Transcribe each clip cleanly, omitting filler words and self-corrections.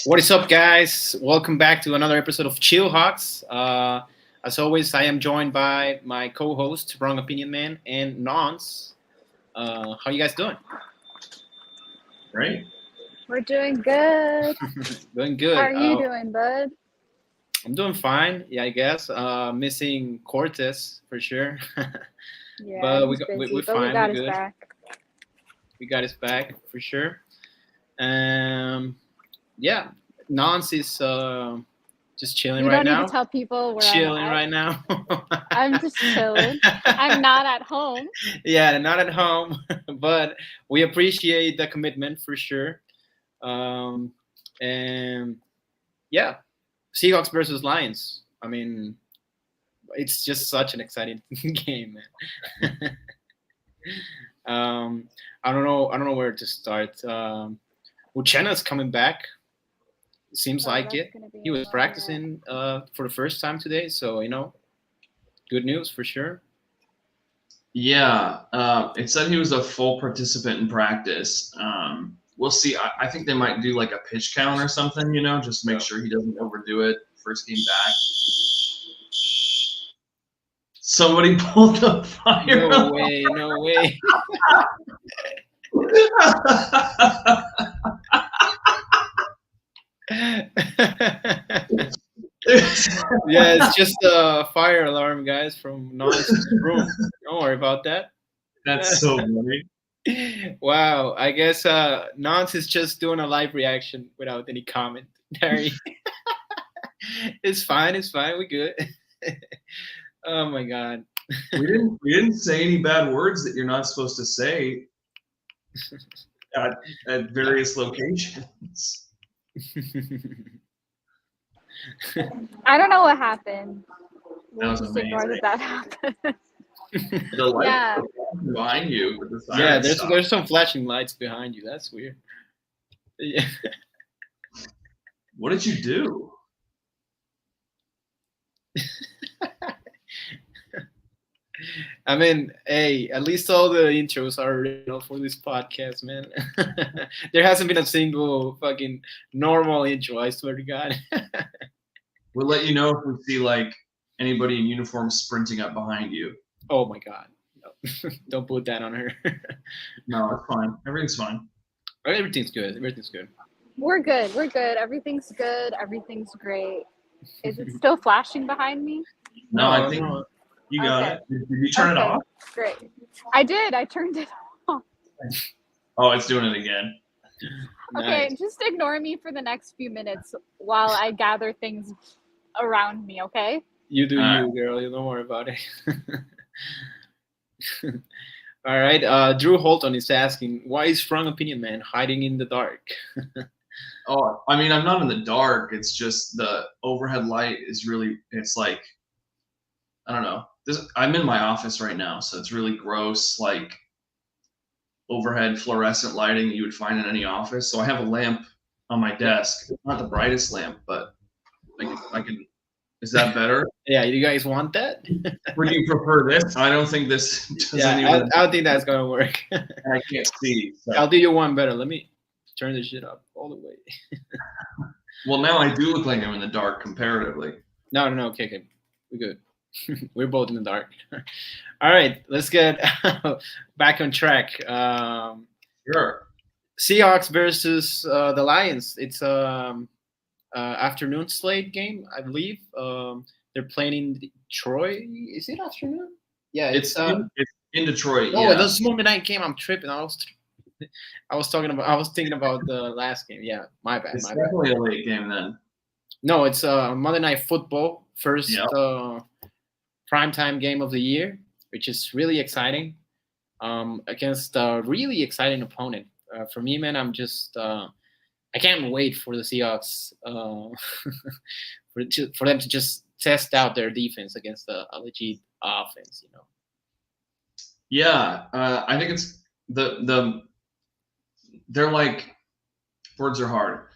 What is up, guys? Welcome back to another episode of ChillHawks. As always, I am joined by my co-host, Wrongopinionman and Nanz. How you guys doing? Great. We're doing good. Doing good. How are you doing, bud? I'm doing fine. Yeah, I guess. Missing Cortez for sure. Yeah, But he's we're busy, but fine. we got We're his good. back. We got his back for sure. Yeah, Nanz is just chilling You right don't now. need to tell people where Chilling I'm at. right now. I'm just chilling. I'm not at home. Yeah, not at home, but we appreciate the commitment for sure. And yeah, Seahawks versus Lions. I mean, it's just such an exciting game, man. I don't know where to start. Uchenna's coming back. Seems So like that's it. gonna be He was a- practicing for the first time today, so good news for sure. Yeah, it said he was a full participant in practice. We'll see. I think they might do like a pitch count or something, just to make sure he doesn't overdo it first game back. Somebody pulled the fire. No way, no way. Yeah, it's just a fire alarm, guys, from Nanz's room. Don't worry about that. That's so funny. Wow, I guess Nanz is just doing a live reaction without any commentary. It's fine, we're good. Oh my god. We didn't say any bad words that you're not supposed to say at various locations. I don't know what happened. That was We'll just ignore amazing. that happened. The light Yeah. behind you with the siren Yeah, stuff. there's some flashing lights behind you. That's weird. Yeah. What did you do? I mean, hey, at least all the intros are original for this podcast, man. There hasn't been a single fucking normal intro, I swear to God. We'll let you know if we see like anybody in uniform sprinting up behind you. Oh my God. No. Don't put that on her. No, it's fine. Everything's fine. Everything's good. Everything's good. We're good. We're good. Everything's good. Everything's great. Is it still flashing behind me? No, I think you got Okay. it. Did you turn it Okay, off? Great. I did. I turned it. Oh, it's doing it again. Okay, Nice. just ignore me for the next few minutes while I gather things around me, okay? You do All you, girl. You don't worry about it. All right. Drew Holton is asking, why is Wrongopinionman hiding in the dark? Oh, I mean, I'm not in the dark. It's just the overhead light is really, it's like, I don't know. I'm in my office right now, so it's really gross, like overhead fluorescent lighting that you would find in any office. So I have a lamp on my desk. It's not the brightest lamp, but I can. Is that better? Yeah, you guys want that? Would you prefer this? I don't think this does Yeah, anyone. I don't think that's gonna work. I can't see. So. I'll do you one better. Let me turn this shit up all the way. Well, now I do look like I'm in the dark comparatively. No. Okay. We're good. We're both in the dark. All right, let's get back on track. Sure. Seahawks versus the Lions. It's afternoon slate game, I believe. They're playing in Detroit. Is it afternoon? Yeah, It's in Detroit. Oh, Yeah. this Monday night game. I'm tripping. I was thinking about the last game. Yeah, my bad. It's My bad. definitely a late game then. No, it's Monday Night Football, first Yep. primetime game of the year, which is really exciting. Against a really exciting opponent. For me, man, I'm just I can't wait for the Seahawks for them to just test out their defense against a legit offense. Yeah, I think it's they're like, words are hard.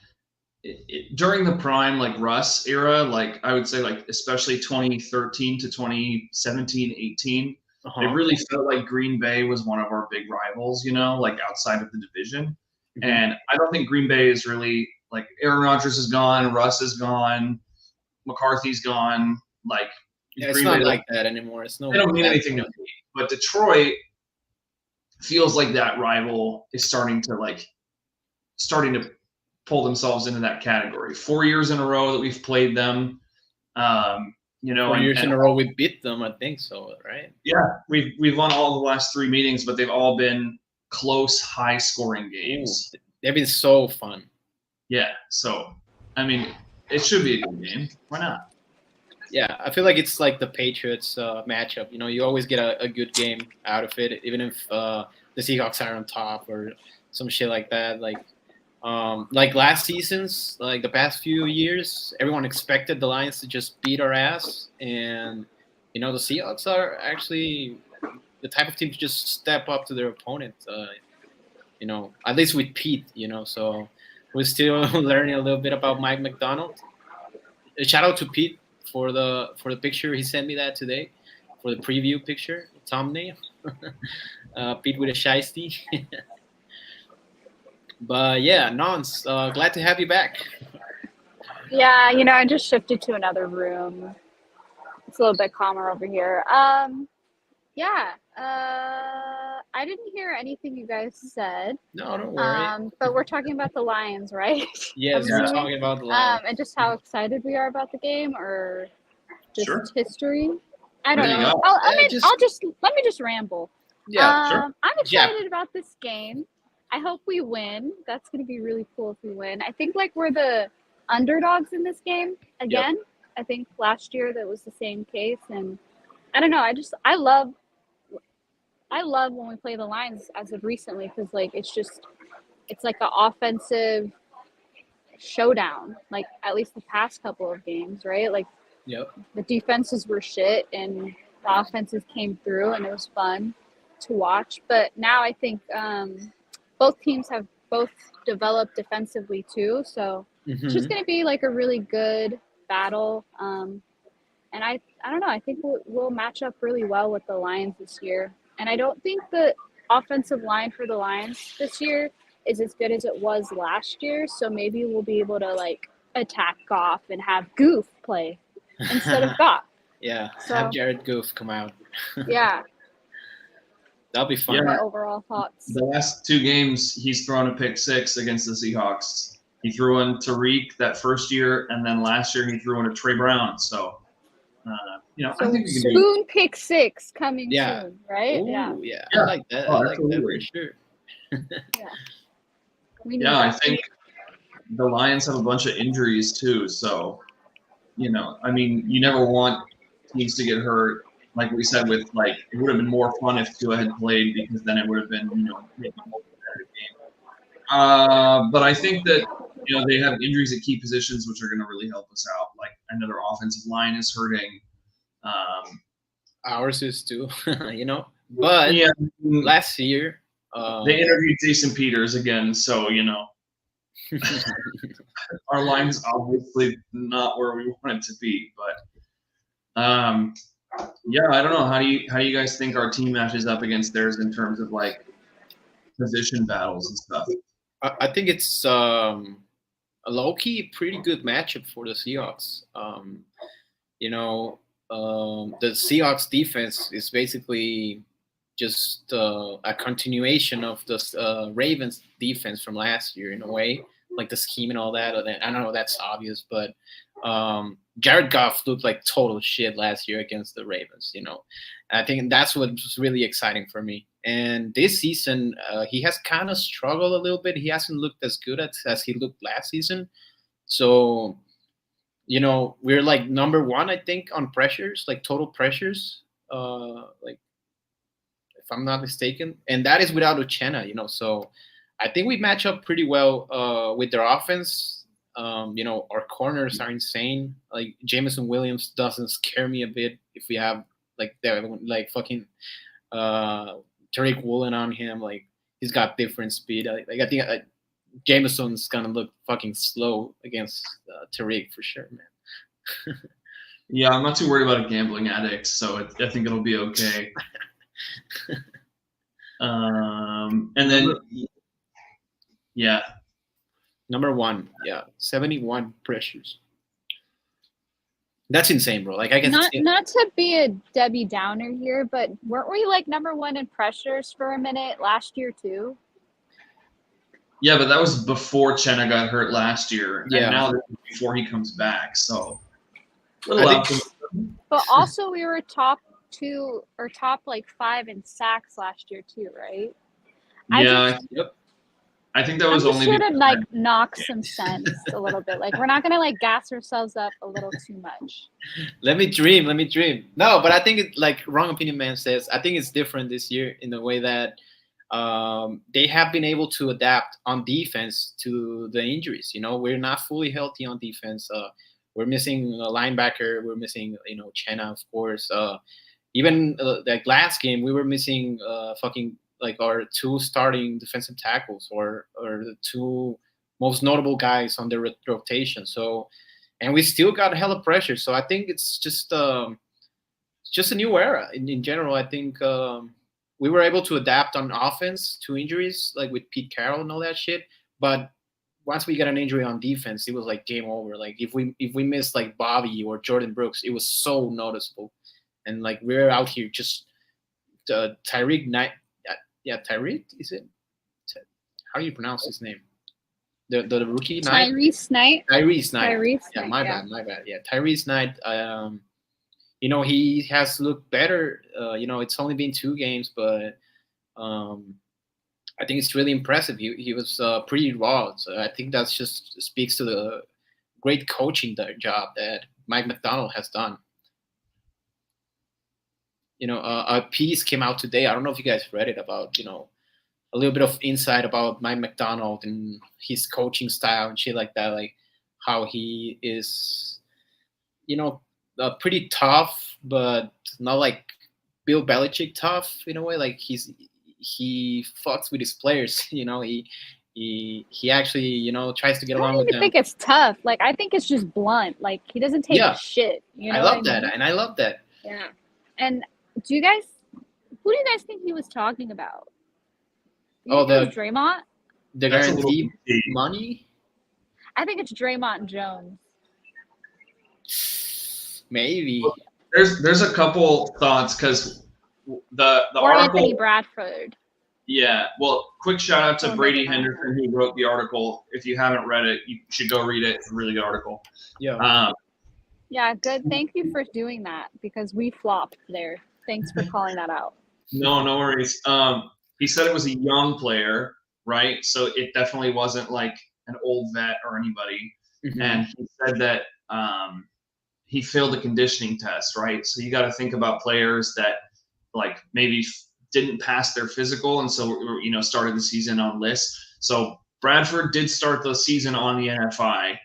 During the prime like Russ era, like I would say like especially 2013 to 2017, 18, Uh-huh. it really felt like Green Bay was one of our big rivals, like outside of the division. Mhm. And I don't think Green Bay is really Like Aaron Rodgers is gone, Russ is gone, McCarthy's gone. Like Yeah, it's not like that anymore. It's no. They don't mean anything to me. But Detroit feels like that rival is starting to pull themselves into that category. 4 years in a row that we've played them. 4 years in a row we beat them. I think so, right? Yeah, we've won all the last 3 meetings, but they've all been close, high-scoring games. Ooh, they've been so fun. Yeah, so I mean, it should be a good game. Why not? Yeah, I feel like it's like the Patriots matchup. You always get a good game out of it, even if the Seahawks are on top or some shit like that. Like last season's, like the past few years, everyone expected the Lions to just beat our ass, and the Seahawks are actually the type of team to just step up to their opponent. At least with Pete. So we're still learning a little bit about Mike McDonald. A shout out to Pete for the picture he sent me that today, for the preview picture thumbnail. Pete with a shiesty. But yeah, Nanz, glad to have you back. Yeah, I just shifted to another room. It's a little bit calmer over here. I didn't hear anything you guys said. No, don't worry. But we're talking about the Lions, right? Yes, we're talking about the Lions. And just how excited we are about the game, or just Sure. history. I don't There you know. go. Let me just ramble. Yeah, sure. I'm excited about this game. I hope we win. That's going to be really cool if we win. I think we're the underdogs in this game again. Yep. I think last year that was the same case, and I don't know. I love when we play the Lions as of recently, because it's like an offensive showdown. Like at least the past couple of games, right? Like, yep. The defenses were shit and the offenses came through, and it was fun to watch. But now I think both teams have both developed defensively too, so it's just going to be like a really good battle. And I don't know. I think we'll match up really well with the Lions this year. And I don't think the offensive line for the Lions this year is as good as it was last year. So maybe we'll be able to attack Goff and have Goof play instead of Goff. Yeah, so, have Jared Goof come out. Yeah. That'll be fun. Yeah. My overall thoughts. The last 2 games, he's thrown a pick 6 against the Seahawks. He threw one to Tariq that first year, and then last year he threw one to Trey Brown. So, so I think we can do pick 6 coming soon, right? Ooh, yeah. I like that. I like that for sure. I think the Lions have a bunch of injuries too. So, you never want teams to get hurt. Like we said, it would have been more fun if Tua had played, because then it would have been, maybe a more competitive game. But I think that, they have injuries at key positions, which are going to really help us out. Like another offensive line is hurting. Ours is too, But last year, they interviewed Jason Peters again, so our line's obviously not where we want it to be. But I don't know. How do you guys think our team matches up against theirs in terms of position battles and stuff? I think it's a low-key pretty good matchup for the Seahawks. The Seahawks defense is basically just a continuation of the Ravens defense from last year in a way, like the scheme and all that. I don't know, that's obvious, but Jared Goff looked like total shit last year against the Ravens, I think that's what's really exciting for me. And this season, he has kind of struggled a little bit. He hasn't looked as good as he looked last season. So, we're number 1, I think, on pressures, total pressures, if I'm not mistaken. And that is without Uchenna, So I think we match up pretty well with their offense. Our corners are insane. Jameson Williams doesn't scare me a bit if we have fucking Tariq Woolen on him. He's got different speed. I think Jameson's gonna look fucking slow against Tariq for sure, man. Yeah, I'm not too worried about a gambling addict, so I think it'll be okay. And then, Number one, yeah, 71 pressures. That's insane, bro. Like I guess not to be a Debbie Downer here, but weren't we like number one in pressures for a minute last year too? Yeah, but that was before Chenna got hurt last year, Yeah. and now this is before he comes back. So, but also we were top 2 or top like 5 in sacks last year too, right? Yep. I think that was only here to like knock some sense a little bit. Like we're not gonna like gas ourselves up a little too much. Let me dream. No, but I think it, like Wrong Opinion Man says, I think it's different this year in the way that they have been able to adapt on defense to the injuries. You know, we're not fully healthy on defense. We're missing a linebacker. We're missing, Chenna, of course. Even like last game, we were missing like our 2 starting defensive tackles or the 2 most notable guys on the rotation. So, and we still got hella pressure. So I think it's just a new era in general. I think we were able to adapt on offense to injuries, like with Pete Carroll and all that shit. But once we got an injury on defense, it was like game over. Like if we missed like Bobby or Jordan Brooks, it was so noticeable. And like we're out here just Tyreek Knight. Yeah, Tyreek, is it? How do you pronounce his name? The rookie Knight? Tyrese Knight. Yeah, my bad. Yeah, Tyrese Knight. He has looked better. It's only been 2 games, but I think it's really impressive. He was pretty raw. So I think that just speaks to the great coaching job that Mike McDonald has done. A piece came out today. I don't know if you guys read it about, a little bit of insight about Mike McDonald and his coaching style and shit like that. Like how he is, pretty tough, but not like Bill Belichick tough in a way. Like he fucks with his players. He actually, tries to get along with them. I don't think it's tough. Like I think it's just blunt. Like he doesn't take shit. I love that, and I love that. Yeah. And who do you guys think he was talking about? The Draymond? The guaranteed money? I think it's Draymond Jones. Maybe. There's a couple thoughts because the or article. Anthony Bradford. Yeah. Well, quick shout out to Brady Henderson who wrote the article. If you haven't read it, you should go read it. It's a really good article. Yeah. Yeah, good. Thank you for doing that because we flopped there. Thanks for calling that out. No worries. He said it was a young player, right? So it definitely wasn't like an old vet or anybody. Mm-hmm. And he said that he failed the conditioning test, right? So you got to think about players that like maybe didn't pass their physical and so started the season on list. So Bradford did start the season on the NFI.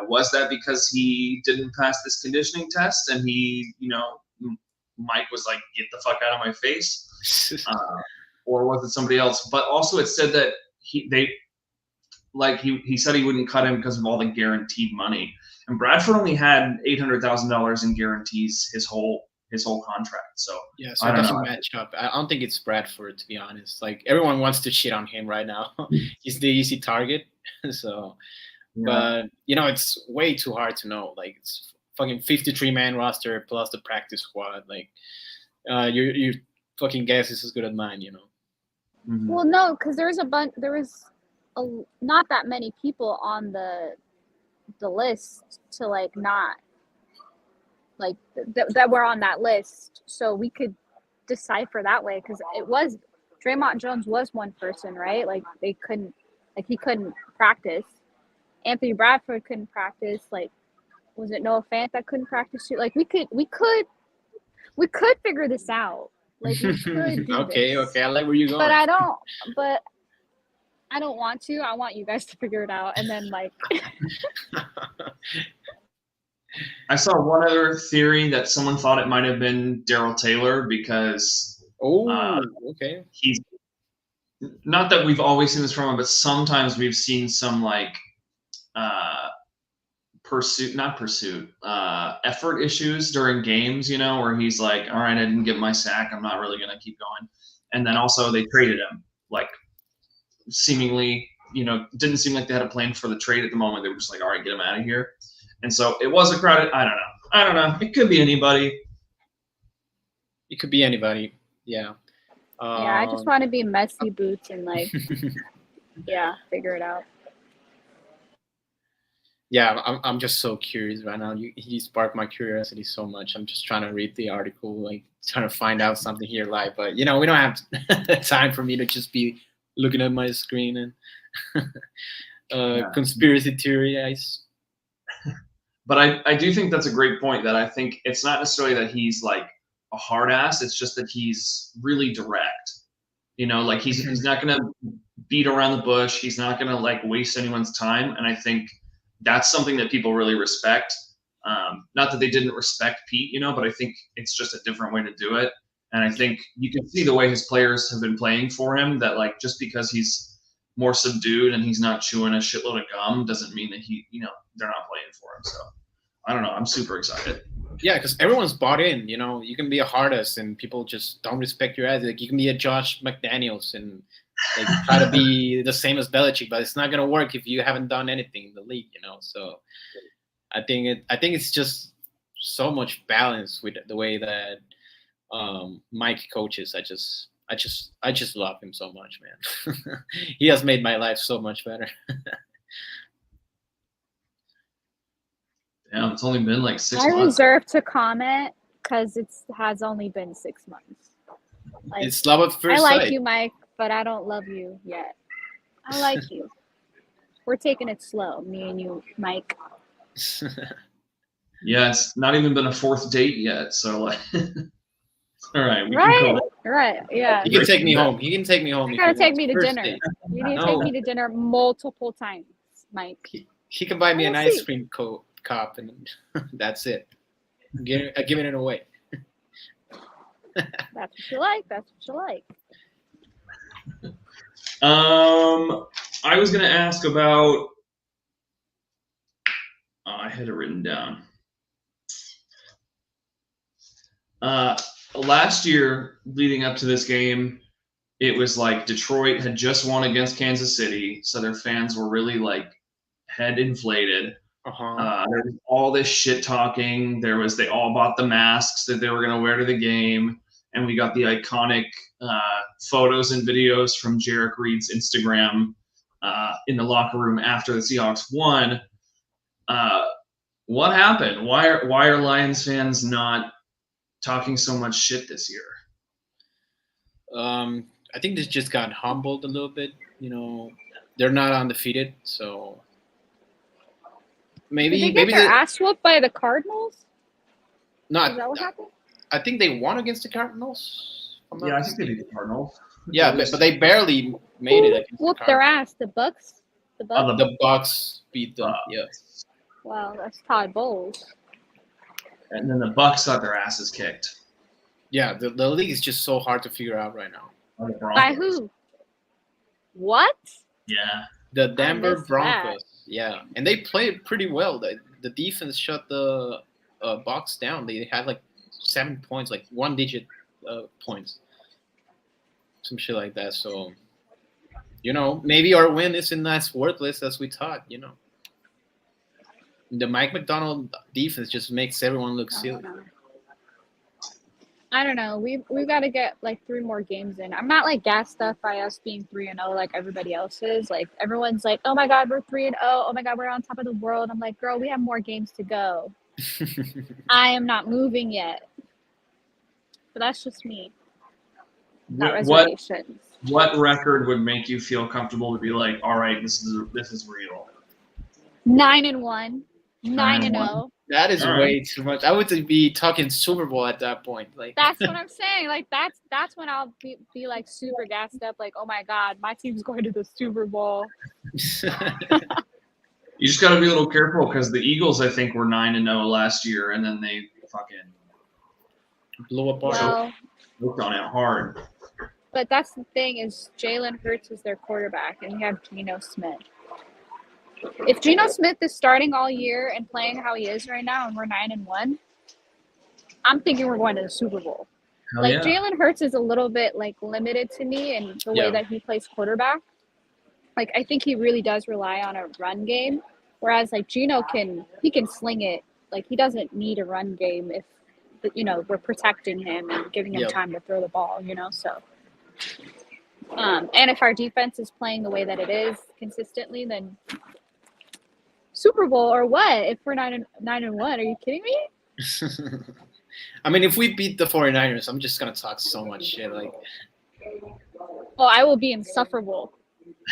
Was that because he didn't pass this conditioning test and he, Mike was like, get the fuck out of my face? Or was it somebody else? But also it said that he said he wouldn't cut him because of all the guaranteed money. And Bradford only had $800,000 in guarantees his whole contract. So yeah, so it doesn't match up. I don't think it's Bradford, to be honest. Like everyone wants to shit on him right now. He's the easy target. So but it's way too hard to know. Like it's fucking 53-man roster plus the practice squad. Like your fucking guess is as good as mine. Mm-hmm. Well, no, because there was not that many people on the list to like not like that were on that list, so we could decipher that way because it was Draymond Jones was one person, right? Like he couldn't practice. Anthony Bradford couldn't practice. Like, was it Noah Fant that couldn't practice too? Like we could figure this out. Like we could do okay, this. I like where you're going. But I don't want to. I want you guys to figure it out, and then like. I saw one other theory that someone thought it might have been Darrell Taylor because. Okay. He's not that we've always seen this from him, but sometimes we've seen some like. Effort issues during games, where he's like, all right, I didn't get my sack. I'm not really going to keep going. And then also they traded him like seemingly didn't seem like they had a plan for the trade at the moment. They were just like, all right, get him out of here. And so it was a crowded. I don't know. It could be anybody. It could be anybody. Yeah. I just want to be messy boots and like, figure it out. Yeah, I'm just so curious right now. He sparked my curiosity so much. I'm just trying to read the article, like trying to find out something here live. But we don't have time for me to just be looking at my screen and conspiracy theories. But I do think that's a great point. That I think it's not necessarily that he's like a hard ass. It's just that he's really direct. Like he's not gonna beat around the bush. He's not gonna like waste anyone's time. And I think that's something that people really respect. Not that they didn't respect Pete, but I think it's just a different way to do it. And I think you can see the way his players have been playing for him, that like just because he's more subdued and he's not chewing a shitload of gum doesn't mean that they're not playing for him. So I don't know. I'm super excited. Yeah, because everyone's bought in. You can be a hardest and people just don't respect your ass. Like you can be a Josh McDaniels and like try to be the same as Belichick, but it's not gonna work if you haven't done anything in the league. So I think it's just so much balance with the way that Mike coaches. I just love him so much, man. He has made my life so much better. Damn, it's only been like 6 I months. reserve to comment because it has only been 6 months. Like, it's love at first sight. I like sight. you, Mike, but I don't love you yet. I like you. We're taking it slow, me and you, Mike. Yeah, it's not even been a 4th date yet, so like, all right, we right, can call it. Right, yeah. He can take me home. He can take me home. You gotta take me to First dinner. date. You need to take me to dinner multiple times, Mike. He can buy me an ice cream cup, and that's it. I'm giving it away. That's what you like. That's what you like. I was gonna ask about. I had it written down. Last year, leading up to this game, it was like Detroit had just won against Kansas City, so their fans were really like head inflated. There was all this shit talking. They all bought the masks that they were going to wear to the game, and we got the iconic photos and videos from Jarek Reed's Instagram in the locker room after the Seahawks won. What happened? Why are Lions fans not talking so much shit this year? I think they just got humbled a little bit. They're not undefeated, so maybe Did they get their ass whooped by the Cardinals? Not. Is that what happened? I think they won against the Cardinals. Yeah, I think they beat the Cardinals. Yeah, but they barely made it. Whooped their ass. The Bucks. The Bucks beat them. Yeah. Wow, that's Todd Bowles. And then the Bucks got their asses kicked. Yeah, the league is just so hard to figure out right now. By who? What? Yeah. The Denver Broncos. That. Yeah, and they played pretty well. The defense shut the Bucks down. They had like 7 points, like 1-digit points, some shit like that. So, maybe our win isn't as worthless as we thought. The Mike McDonald defense just makes everyone look silly. I don't know. We've got to get like 3 more games in. I'm not like gassed up by us being 3-0 like everybody else is. Like everyone's like, oh my God, we're 3-0. Oh my God, we're on top of the world. I'm like, girl, we have more games to go. I am not moving yet. But that's just me. Not reservations. What record would make you feel comfortable to be like, all right, this is real? 9-1, 9-0. That is way too much. I would be talking Super Bowl at that point. Like that's what I'm saying. Like that's when I'll be like super gassed up. Like, oh my God, my team's going to the Super Bowl. You just got to be a little careful because the Eagles, I think, were 9-0 last year, and then they fucking blew apart. Well, looked on it hard. But that's the thing is Jalen Hurts is their quarterback, and you have Geno Smith. If Geno Smith is starting all year and playing how he is right now, and we're 9-1, I'm thinking we're going to the Super Bowl. Hell yeah. Jalen Hurts is a little bit like limited to me in the way that he plays quarterback. Like I think he really does rely on a run game, whereas like Gino can sling it. Like he doesn't need a run game if we're protecting him and giving him Yep. time to throw the ball. So. And if our defense is playing the way that it is consistently, then Super Bowl or what? If we're 9-1, are you kidding me? I mean, if we beat the 49ers, I'm just gonna talk so much shit. Like, well, I will be insufferable.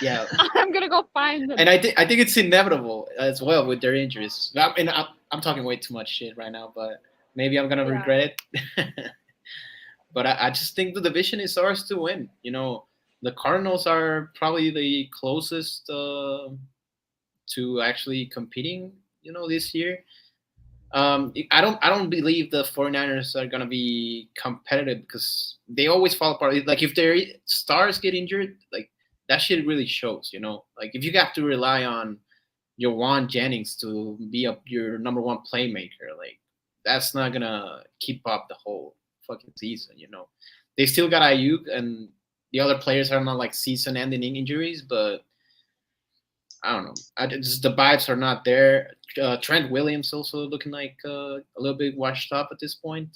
Yeah, I'm gonna go find them. And I think it's inevitable as well with their injuries. And I'm talking way too much shit right now, but maybe I'm gonna regret it. But I just think the division is ours to win. The Cardinals are probably the closest to actually competing. This year. I don't believe the 49ers are gonna be competitive because they always fall apart. Like if their stars get injured, like that shit really shows. Like if you have to rely on your Juan Jennings to be your number one playmaker, like that's not gonna keep up the whole fucking season. They still got Ayuk and the other players are not like season-ending injuries, but I don't know. Just the vibes are not there. Trent Williams also looking like a little bit washed up at this point.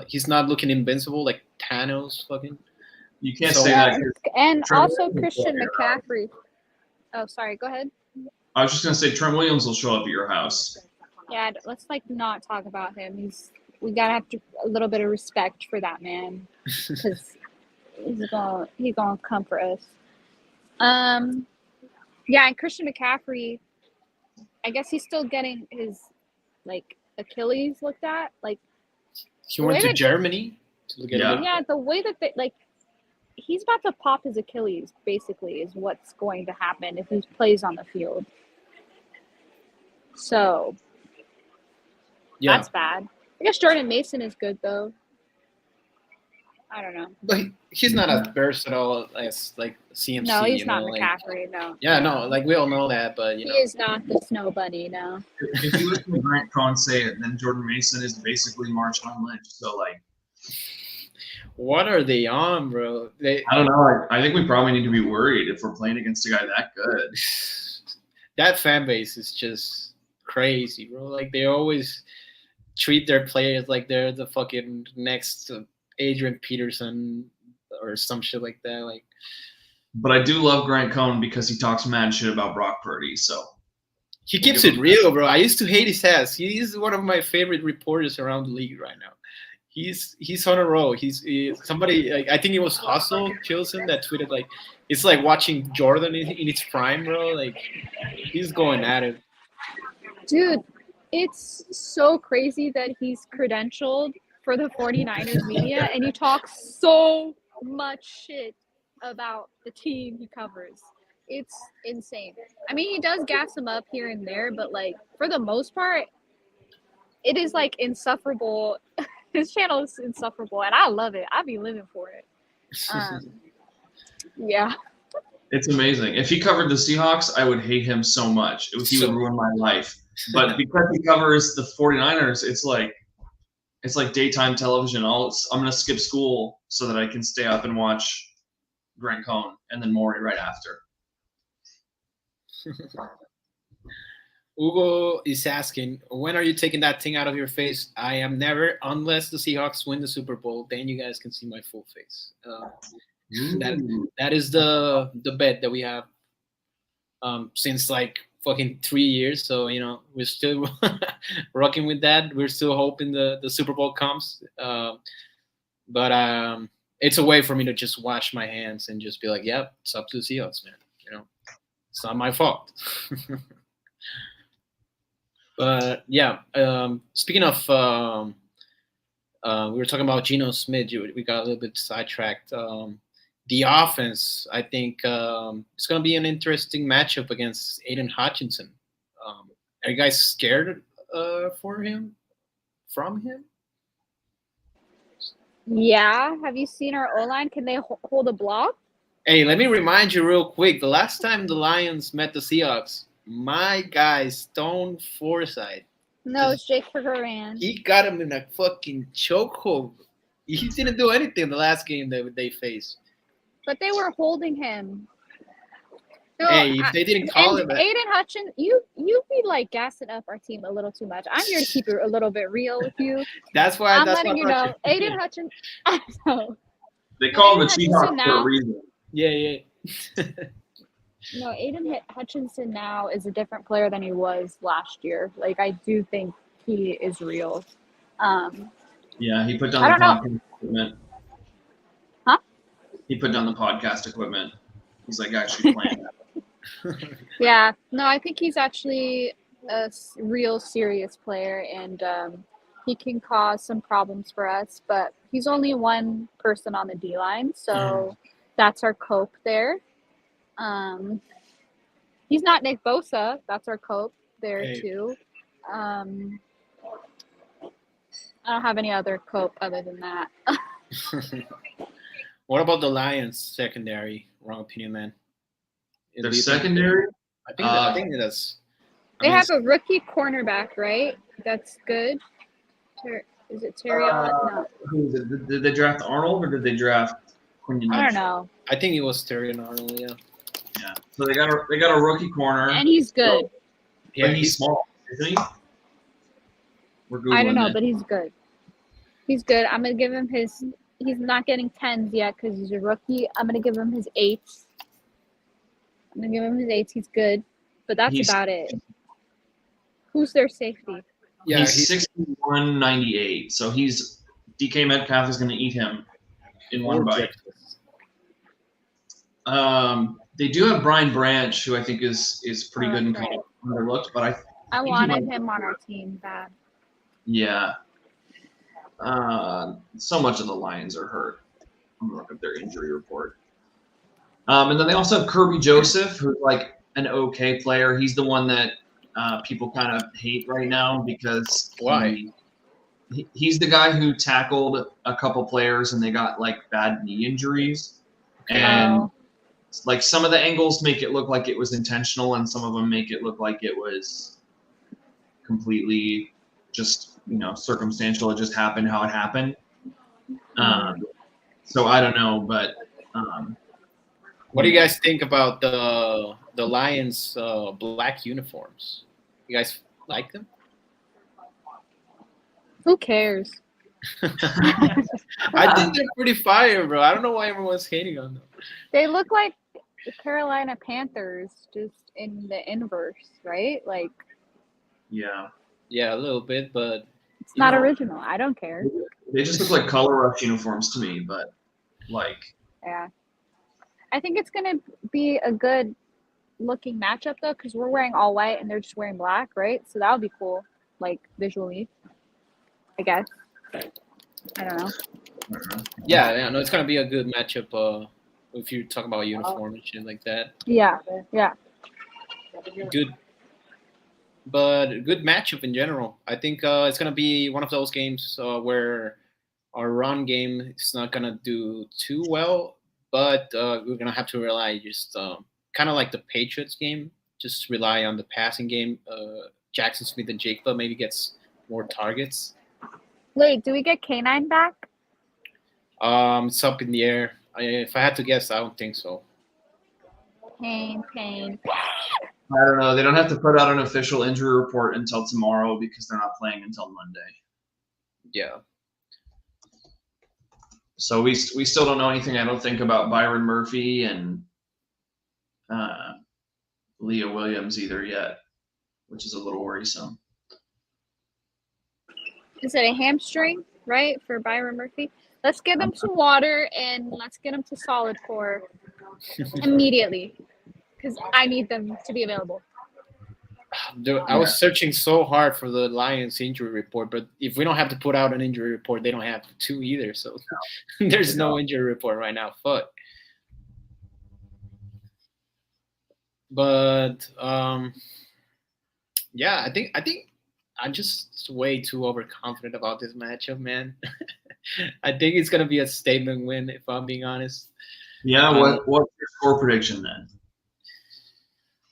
He's not looking invincible like Thanos fucking. You can't say that. And also Christian McCaffrey. Oh, sorry. Go ahead. I was just gonna say Trent Williams will show up at your house. Yeah, let's not talk about him. We gotta have a little bit of respect for that man because he's gonna come for us. Yeah, and Christian McCaffrey, I guess he's still getting his Achilles looked at. Like he went to Germany to look at it. Yeah, the way that he's about to pop his Achilles, basically, is what's going to happen if he plays on the field. So that's bad. I guess Jordan Mason is good though. I don't know. But he's not as versatile as CMC. No, he's not McCaffrey. No. Yeah, no, we all know that, but he is not the snow bunny. No. If you listen to Grant Cohn say it, then Jordan Mason is basically Marshawn Lynch. So what are they on, bro? I don't know. I think we probably need to be worried if we're playing against a guy that good. That fan base is just crazy, bro. Like they always treat their players like they're the fucking next Adrian Peterson or some shit like that. But I do love Grant Cohn because he talks mad shit about Brock Purdy. So he keeps it real, bro. I used to hate his ass. He's one of my favorite reporters around the league right now. He's on a roll. He's somebody. I think it was Hustle Chilson that tweeted it's like watching Jordan in its prime, bro. He's going at it. Dude, it's so crazy that he's credentialed for the 49ers media and he talks so much shit about the team he covers. It's insane. I mean, he does gas him up here and there, but for the most part, it is insufferable. His channel is insufferable and I love it. I'll be living for it. Yeah. It's amazing. If he covered the Seahawks, I would hate him so much. He would ruin my life. But because he covers the 49ers, it's like daytime television. I'm going to skip school so that I can stay up and watch Grant Cohn and then Maury right after. Hugo is asking, when are you taking that thing out of your face? I am never, unless the Seahawks win the Super Bowl, then you guys can see my full face. That is the bet that we have since fucking 3 years. So, we're still rocking with that. We're still hoping the Super Bowl comes. But it's a way for me to just wash my hands and just be like, yep, it's up to the Seahawks, man. It's not my fault. But yeah, speaking of, we were talking about Geno Smith. We got a little bit sidetracked. The offense, I think, it's going to be an interesting matchup against Aiden Hutchinson. Are you guys scared from him? Yeah. Have you seen our O-line? Can they hold a block? Hey, let me remind you real quick. The last time the Lions met the Seahawks, my guy, Stone Forsythe. No, it's Jake Ferguson. He got him in a fucking chokehold. He didn't do anything the last game that they faced. But they were holding him. No, Hey, if they didn't call and him, Aiden Hutchins, you be like gassing up our team a little too much. I'm here to keep it a little bit real with you. that's why. I'm That's letting why you know, Aiden Hutchins. I know. They No, call him the Aiden Hutchinson Seahawks for a now. reason. Yeah. No, Aiden Hutchinson now is a different player than he was last year. Like I do think he is real. Yeah, he put down I the don't know. podcast equipment. Huh? He put down the podcast equipment. He's like actually playing that. Yeah. No, I think he's actually a real serious player, and he can cause some problems for us. But he's only one person on the D line, so that's our cope there. He's not Nick Bosa. That's our cope there Hey. too. I don't have any other cope other than that. What about the Lions secondary? Wrong opinion, man. Their secondary? I think that's. They have a rookie cornerback, right? That's good. Is it Terry? No, Who is it? Did they draft Arnold or did they draft Quinton? I don't know. I think it was Terry and Arnold. Yeah. Yeah. So they got a rookie corner. And he's good. Yeah, But he's small, isn't he? We're Googling I don't know, it. but he's good. He's good. I'm gonna give him his. He's not getting 10s yet because he's a rookie. I'm gonna give him his 8s. I'm gonna give him his 8s. He's good, but that's about it. Who's their safety? Yeah, he's 61.98. So he's DK Metcalf is going to eat him in one bite. They do have Brian Branch, who I think is pretty good and kind of underlooked, but I wanted him on our team bad. Yeah. So much of the Lions are hurt. I'm gonna look at their injury report. And then they also have Kirby Joseph, who's like an okay player. He's the one that people kind of hate right now because he's the guy who tackled a couple players and they got like bad knee injuries. And like some of the angles make it look like it was intentional and some of them make it look like it was completely just, circumstantial. It just happened how it happened. So I don't know, but what do you guys think about the Lions black uniforms? You guys like them? Who cares? I think they're pretty fire, bro. I don't know why everyone's hating on them. They look like the Carolina Panthers, just in the inverse, right? Like. Yeah, a little bit, but it's not original. I don't care. They just look like color rush uniforms to me, but like. Yeah, I think it's gonna be a good looking matchup though, because we're wearing all white and they're just wearing black, right? So that would be cool, like visually, I guess. I don't know. Yeah, no, it's gonna be a good matchup. If you talk about uniform and shit like that. Yeah. Good, but good matchup in general. I think it's gonna be one of those games where our run game is not gonna do too well, but we're gonna have to rely just kind of like the Patriots game, just rely on the passing game. Jackson Smith and Jigba maybe gets more targets. Wait, do we get K9 back? It's up in the air. If I had to guess, I don't think so. Pain. I don't know. They don't have to put out an official injury report until tomorrow because they're not playing until Monday. Yeah. So we still don't know anything, I don't think, about Byron Murphy and Leah Williams either yet, which is a little worrisome. Is it a hamstring, right, for Byron Murphy? Let's get him some water and let's get him to solid core immediately because I need them to be available. Dude, I was searching so hard for the Lions injury report, but if we don't have to put out an injury report, they don't have to either. So there's no injury report right now. Fuck. But yeah, I think I'm just way too overconfident about this matchup, man. I think it's gonna be a statement win, if I'm being honest. Yeah, what's your score prediction then?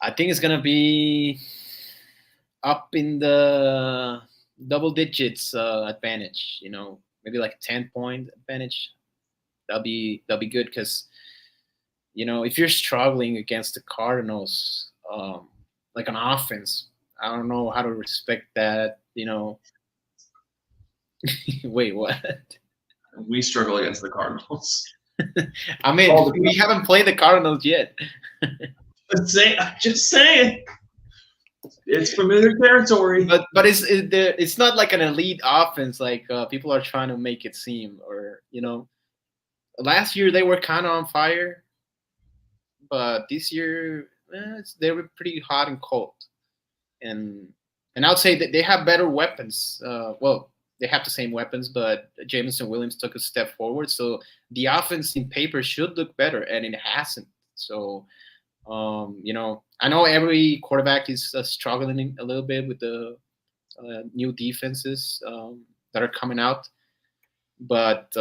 I think it's gonna be up in the double digits advantage. Maybe like 10-point advantage. That'll be good because if you're struggling against the Cardinals, like on offense, I don't know how to respect that. Wait, what? We struggle against the Cardinals. I mean, we haven't played the Cardinals yet. I'm just saying. It's familiar territory. But it's not like an elite offense like people are trying to make it seem. Or last year they were kind of on fire, but this year they were pretty hot and cold. And I would say that they have better weapons. Well, they have the same weapons, but Jameson Williams took a step forward. So the offense in paper should look better, and it hasn't. So, I know every quarterback is struggling a little bit with the new defenses that are coming out. But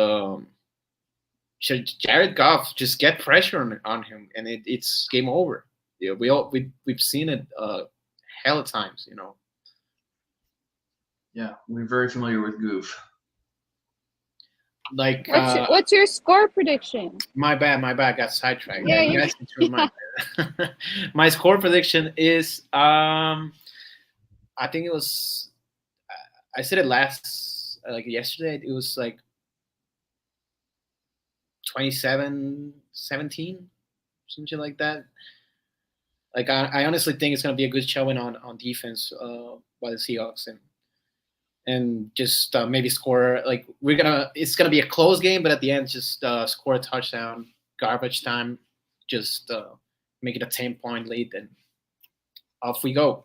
should Jared Goff just get pressure on him, and it's game over. Yeah, we've seen it hell of times, Yeah, we're very familiar with Goof. Like, what's your score prediction? My bad. Got sidetracked. Yeah, you guys need to remind me. My score prediction is, I think it was, I said it yesterday. It was like 27-17, something like that. Like, I honestly think it's going to be a good showing on defense by the Seahawks, and just maybe score. Like, it's gonna be a close game, but at the end, just score a touchdown, garbage time, just make it a 10-point lead, and off we go.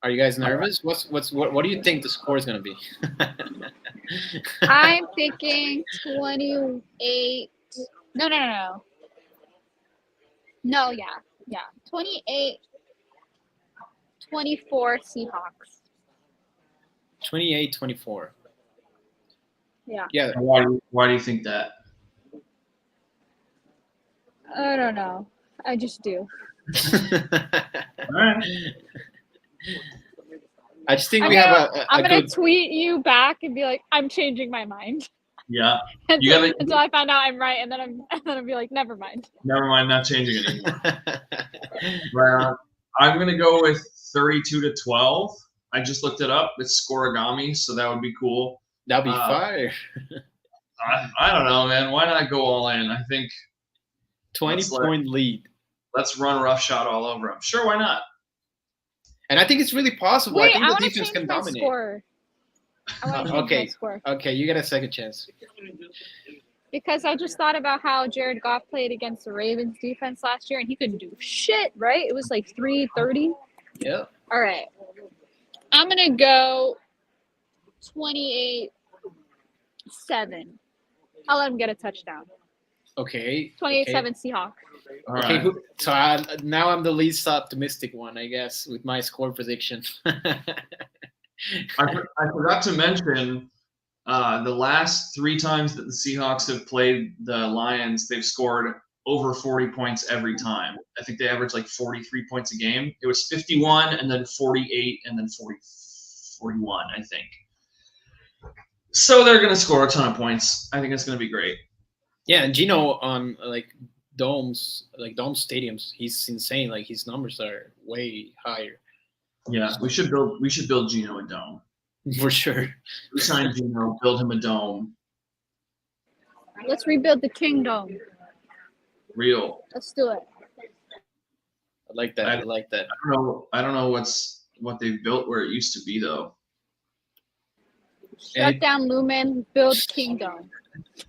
Are you guys nervous? What do you think the score is gonna be? I'm thinking 28. No. No, yeah. 28-24 Seahawks. 28-24. Yeah. Yeah. Why do you think that? I don't know. I just do. All right. I just think we have I'm gonna tweet you back and be like, I'm changing my mind. Yeah. Until I find out I'm right, and then I'll be like, never mind. Never mind, not changing it anymore. Well, I'm gonna go with 32-12. I just looked it up. It's scoregami, so that would be cool. That'd be fire. I don't know, man. Why not go all in? I think 20-point lead. Let's run roughshod all over them. Sure, why not? And I think it's really possible. Wait, I think the defense can dominate. Score. Okay, you get a second chance. Because I just thought about how Jared Goff played against the Ravens defense last year, and he couldn't do shit, right? It was like 3-30. Yeah. All right. I'm going to go 28-7. I'll let him get a touchdown. Okay. 28-7 Seahawks. Okay, right. So now I'm the least optimistic one, I guess, with my score prediction. I forgot to mention the last 3 times that the Seahawks have played the Lions, they've scored over 40 points every time. I think they average like 43 points a game. It was 51 and then 48 and then 41, I think. So they're going to score a ton of points. I think it's going to be great. Yeah, and Gino on dome stadiums, he's insane. Like, his numbers are way higher. Yeah, we should build Gino a dome. For sure. We sign Gino, build him a dome. Let's rebuild the kingdom. Real. Let's do it. I like that. I like that. I don't know what they've built where it used to be though. Shut down Lumen, build kingdom.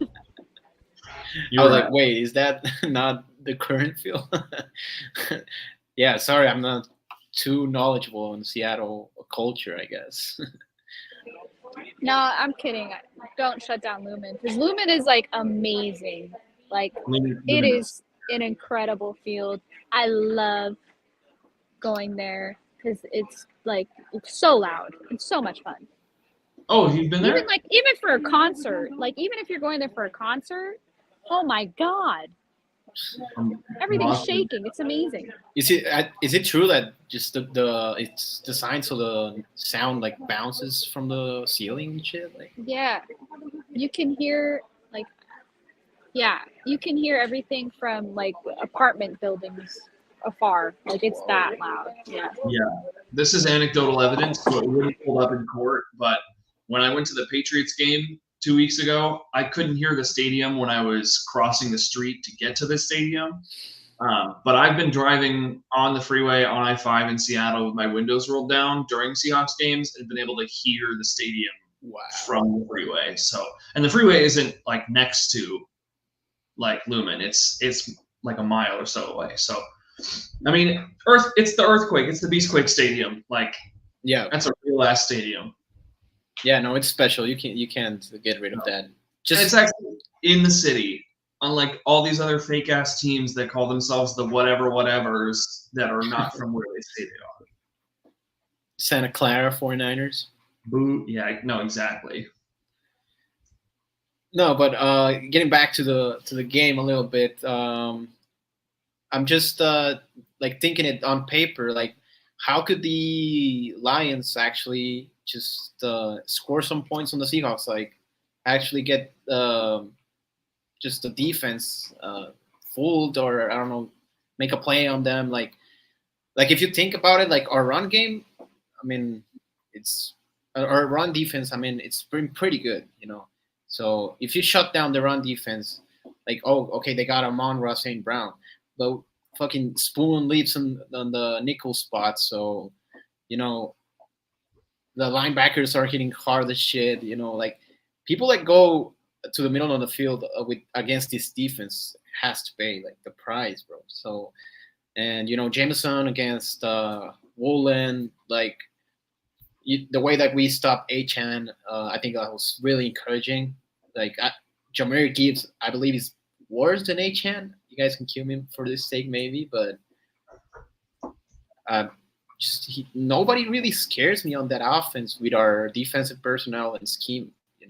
I was like, wait, is that not the current field? Yeah, sorry, I'm not too knowledgeable in Seattle culture, I guess. No, I'm kidding. Don't shut down Lumen, because Lumen is like amazing. Like, it is an incredible field. I love going there because it's so loud. It's so much fun. Oh, you've been there? Even for a concert, even if you're going there for a concert, oh my God. Everything's shaking. It's amazing. Is it true that just it's designed so the sound bounces from the ceiling and shit? Yeah, you can hear Yeah, you can hear everything from like apartment buildings afar. Like it's that loud. Yeah. Yeah, this is anecdotal evidence, so it wouldn't hold up in court. But when I went to the Patriots game 2 weeks ago, I couldn't hear the stadium when I was crossing the street to get to the stadium. But I've been driving on the freeway on I-5 in Seattle with my windows rolled down during Seahawks games and been able to hear the stadium from the freeway. So, and the freeway isn't like next to like Lumen. It's like a mile or so away. So, I mean, it's the earthquake. It's the Beastquake Stadium. Like, Yeah. that's a real ass stadium. Yeah, no, it's special. You can't get rid of that. And it's actually in the city, unlike all these other fake ass teams that call themselves the whatevers that are not from where they say they are. Santa Clara 49ers. Boo! Yeah, no, exactly. No, but getting back to the game a little bit, I'm just like thinking it on paper, like how could the Lions actually just score some points on the Seahawks, like actually get just the defense fooled, or I don't know, make a play on them, like if you think about it, like our run game, I mean, it's our run defense, I mean, it's been pretty good, you know. So if you shut down the run defense, like, oh, okay, they got Amon-Ra St. Brown, but fucking Spoon leaves on the nickel spot. So, you know, the linebackers are hitting hard as shit. You know, like people that go to the middle of the field against this defense has to pay like the price, bro. So, and you know, Jameson against Woolen, like the way that we stopped Achan, I think that was really encouraging. Like Jahmyr Gibbs, I believe is worse than Achan. You guys can kill me for this sake, maybe, but nobody really scares me on that offense with our defensive personnel and scheme. You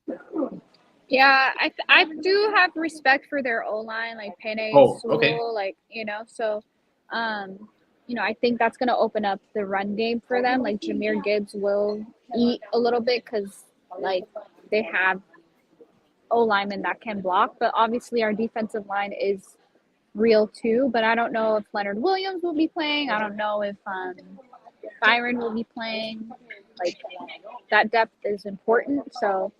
know. Yeah, I do have respect for their O line, like Penei, okay. like you know. So, you know, I think that's gonna open up the run game for them. Like Jahmyr Gibbs will eat a little bit because like they have O linemen that can block, but obviously our defensive line is real too. But I don't know if Leonard Williams will be playing. I don't know if Byron will be playing. Like that depth is important. So,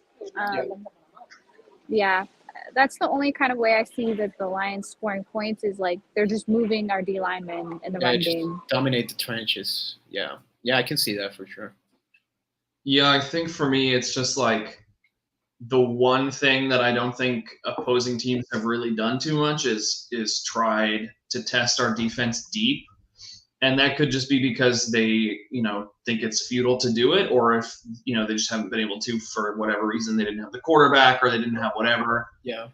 yeah, that's the only kind of way I see that the Lions scoring points is like they're just moving our D linemen in the run game. Dominate the trenches. Yeah, I can see that for sure. Yeah, I think for me, it's just like the one thing that I don't think opposing teams have really done too much is tried to test our defense deep. And that could just be because they, you know, think it's futile to do it, or if, you know, they just haven't been able to for whatever reason. They didn't have the quarterback or they didn't have whatever. Yeah.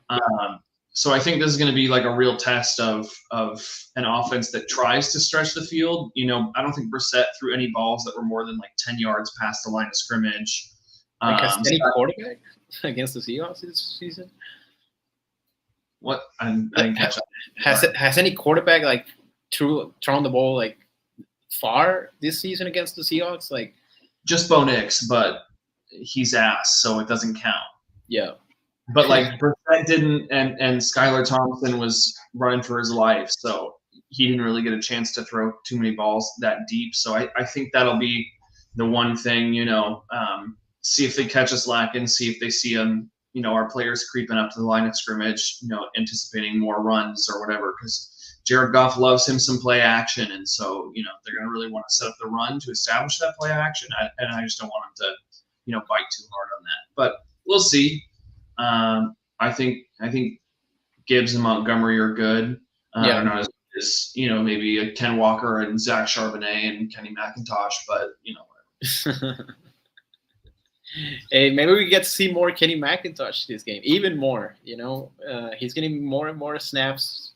So I think this is going to be like a real test of an offense that tries to stretch the field. You know, I don't think Brissett threw any balls that were more than like 10 yards past the line of scrimmage. Has any quarterback against the Seahawks this season? What? I didn't catch that. Has any quarterback like thrown the ball like far this season against the Seahawks? Like just Bo Nix, but he's ass, so it doesn't count. Yeah. But like Brissett didn't, and Skylar Thompson was running for his life, so he didn't really get a chance to throw too many balls that deep. So I think that'll be the one thing, you know, see if they catch us lacking, see if they see them, you know, our players creeping up to the line of scrimmage, you know, anticipating more runs or whatever, because Jared Goff loves him some play action, and so, you know, they're going to really want to set up the run to establish that play action, and I just don't want them to, you know, bite too hard on that. But we'll see. I think Gibbs and Montgomery are good. They're not as you know, maybe a Ken Walker and Zach Charbonnet and Kenny McIntosh, but you know, whatever. Hey, maybe we get to see more Kenny McIntosh this game, even more. You know, he's getting more and more snaps.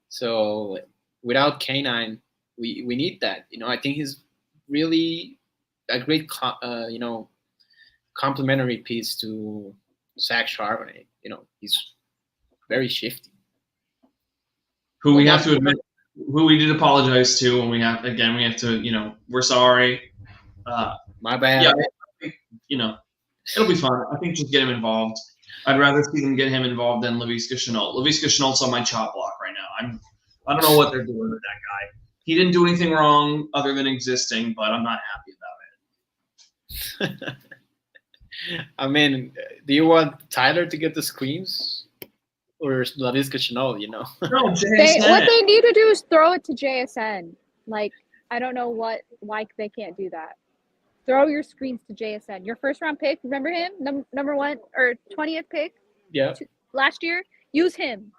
So without K9, we need that. You know, I think he's really a great, you know, complementary piece to Zach Charbonnet. You know, he's very shifty. Who we have to admit, who we did apologize to, and we have to, you know, we're sorry. My bad. Yeah, you know, it'll be fun. I think just get him involved. I'd rather see them get him involved than Laviska Shenault. Laviska Shenault's on my chop block right now. I don't know what they're doing with that guy. He didn't do anything wrong other than existing, but I'm not happy about it. I mean, do you want Tyler to get the screens or Laviska Shenault? You know. No, JSN. What they need to do is throw it to JSN. Like, I don't know why they can't do that. Throw your screens to JSN. Your first round pick, remember him? Number 1 or 20th pick? Yeah. Last year? Use him.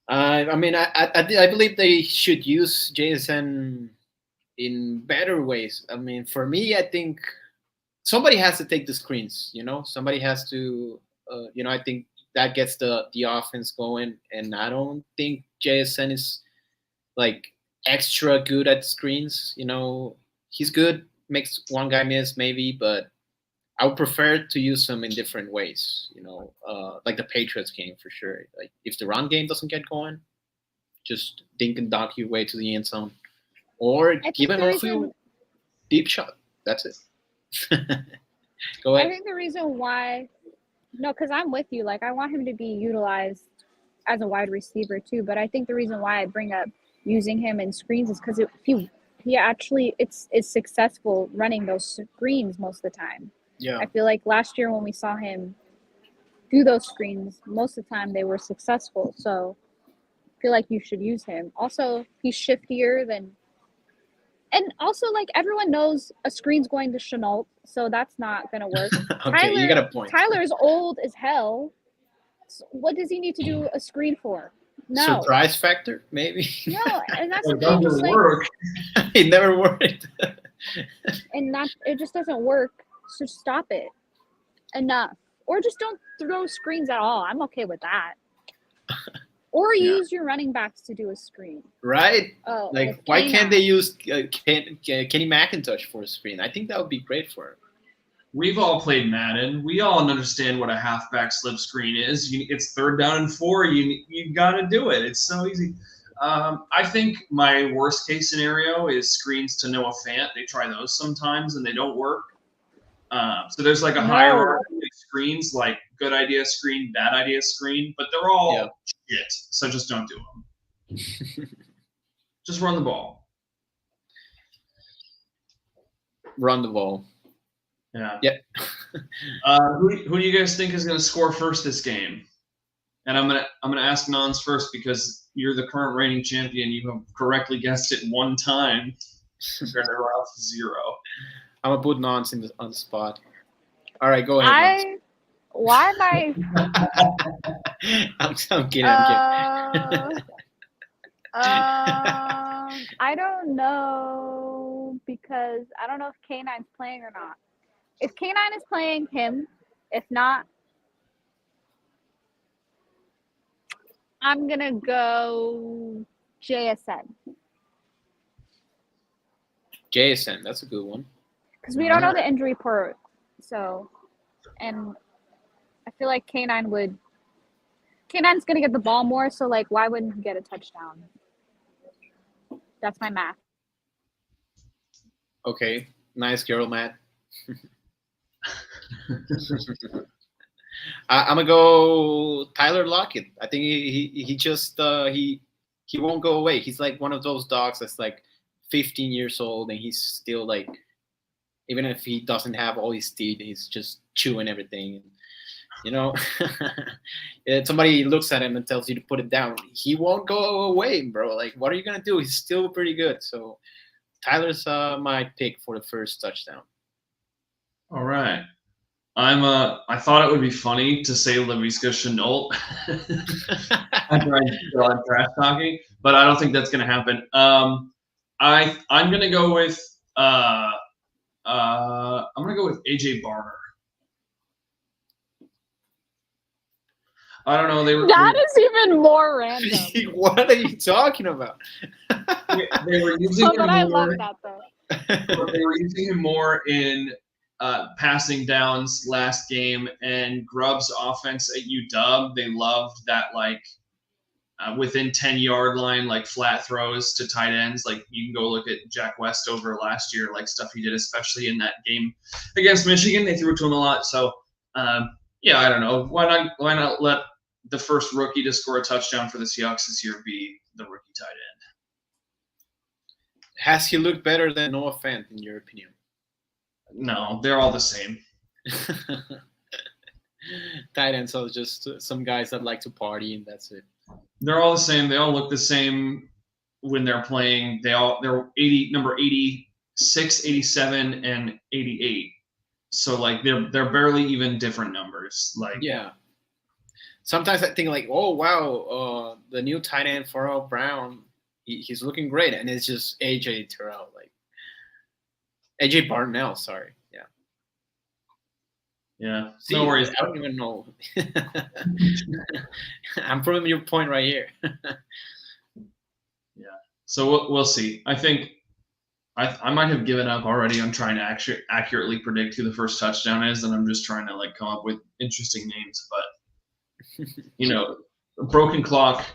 I mean, I believe they should use JSN in better ways. I mean, for me, I think somebody has to take the screens, you know? Somebody has to, I think that gets the offense going. And I don't think JSN is, like, extra good at screens. You know, he's good, makes one guy miss maybe, but I would prefer to use him in different ways, you know, like the Patriots game for sure. Like if the run game doesn't get going, just dink and dunk your way to the end zone, or give him a few deep shot. That's it. Go ahead. I think the reason why, because I'm with you. Like I want him to be utilized as a wide receiver too. But I think the reason why I bring up using him in screens is because he actually is successful running those screens most of the time. Yeah. I feel like last year when we saw him do those screens, most of the time they were successful. So I feel like you should use him. Also, he's shiftier than – and also, like, everyone knows a screen's going to Shenault, so that's not going to work. Okay, you got a point. Tyler's old as hell. So what does he need to do a screen for? No. Surprise factor, maybe? No, and that's the It thing. doesn't Just, work. It never worked. And it just doesn't work. So stop it. Enough. Or just don't throw screens at all. I'm okay with that. Or use your running backs to do a screen. Right? Oh, like why can't they use Kenny McIntosh for a screen? I think that would be great for him. We've all played Madden. We all understand what a halfback slip screen is. It's 3rd down and 4. You got to do it. It's so easy. I think my worst case scenario is screens to Noah Fant. They try those sometimes and they don't work. So there's like a hierarchy of screens, like good idea screen, bad idea screen, but they're all shit. So just don't do them. Just run the ball. Run the ball. Yeah. Yep. Who do you guys think is going to score first this game? And I'm gonna ask Nanz first because you're the current reigning champion. You have correctly guessed it 1 time. Compared to everyone else, 0. I'm gonna put Nanz on the spot. All right, go ahead. Why am I? I'm kidding. I don't know because I don't know if K9's playing or not. If K9 is playing, him. If not, I'm gonna go JSN. JSN, that's a good one. Because we don't know the injury report, so, and I feel like K9's gonna get the ball more, so like, why wouldn't he get a touchdown? That's my math. Okay, nice girl, Matt. I'm gonna go Tyler Lockett. I think he just he won't go away. He's like one of those dogs that's like 15 years old and he's still like, even if he doesn't have all his teeth, he's just chewing everything. You know, if somebody looks at him and tells you to put it down, he won't go away, bro. Like, what are you gonna do? He's still pretty good. So Tyler's my pick for the first touchdown. All right. I thought it would be funny to say Laviska Shenault after I got trash talking, but I don't think that's gonna happen. I'm gonna go with AJ Barner. I don't know. That is even more random. What are you talking about? They were using him more. I love that though. They were using him more in passing downs last game, and Grubb's offense at UW, they loved that, like, within 10-yard line, like flat throws to tight ends. Like you can go look at Jack Westover last year, like stuff he did, especially in that game against Michigan. They threw it to him a lot. So yeah, I don't know. Why not let the first rookie to score a touchdown for the Seahawks this year be the rookie tight end? Has he looked better than Noah Fant, in your opinion? No, they're all the same. Tight ends are just some guys that like to party, and that's it. They're all the same. They all look the same when they're playing. They're number 86, 87, and 88. So like they're barely even different numbers. Like yeah. Sometimes I think like, oh wow, the new tight end Farrell Brown, he's looking great, and it's just AJ Terrell, like AJ Barnell. Sorry, yeah. Yeah, See, no worries. I don't even know. I'm proving your point right here. Yeah. So we'll see. I think I might have given up already on trying to accurately predict who the first touchdown is, and I'm just trying to like come up with interesting names. But you know, a broken clock.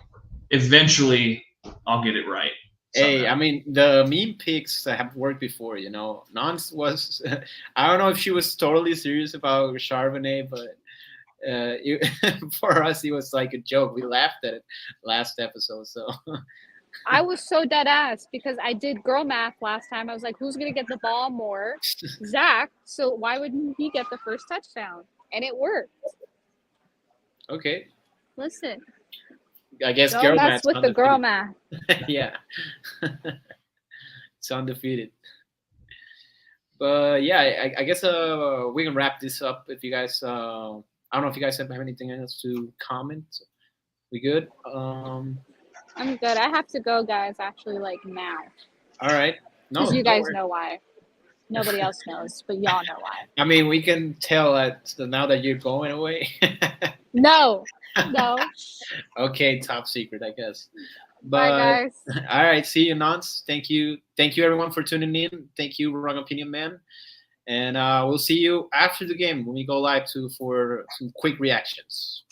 Eventually, I'll get it right. Hey, I mean, the meme picks have worked before, you know. Nanz was, I don't know if she was totally serious about Charbonnet, but for us, it was like a joke. We laughed at it last episode. So I was so dead ass because I did girl math last time. I was like, who's going to get the ball more? Zach. So why wouldn't he get the first touchdown? And it worked. Okay. Listen. I guess Don't girl mess math. with the girl math. Yeah. It's undefeated. But yeah, I guess we can wrap this up. If you guys, I don't know if you guys have anything else to comment. We good? I'm good. I have to go, guys. Actually, like now. All right. No, because you guys know why. Nobody else knows, but y'all know why. I mean, we can tell that now that you're going away. No. Okay, top secret, I guess. Bye, guys. All right, see you, Nanz. Thank you everyone for tuning in. Thank you, Wrong Opinion Man, and we'll see you after the game when we go live for some quick reactions.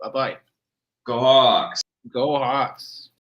Bye bye. Go Hawks. Go Hawks.